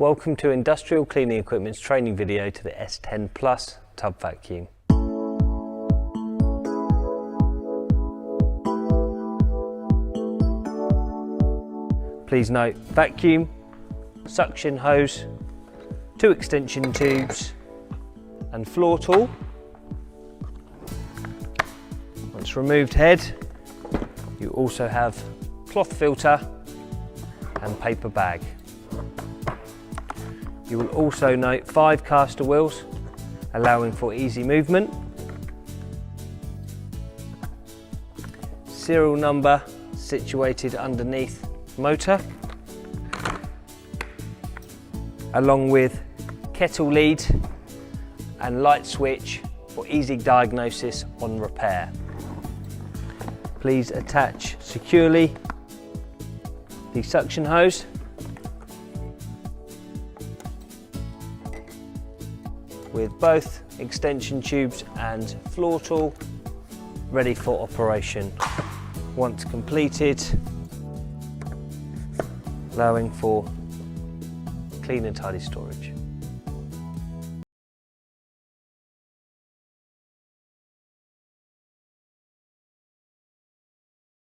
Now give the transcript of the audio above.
Welcome to Industrial Cleaning Equipment's training video to the S10 Plus tub vacuum. Please note, vacuum, suction hose, 2 extension tubes and floor tool. Once removed head, you also have cloth filter and paper bag. You will also note 5 caster wheels, allowing for easy movement. Serial number situated underneath motor, along with kettle lead and light switch for easy diagnosis on repair. Please attach securely the suction hose with both extension tubes and floor tool ready for operation. Once completed, allowing for clean and tidy storage.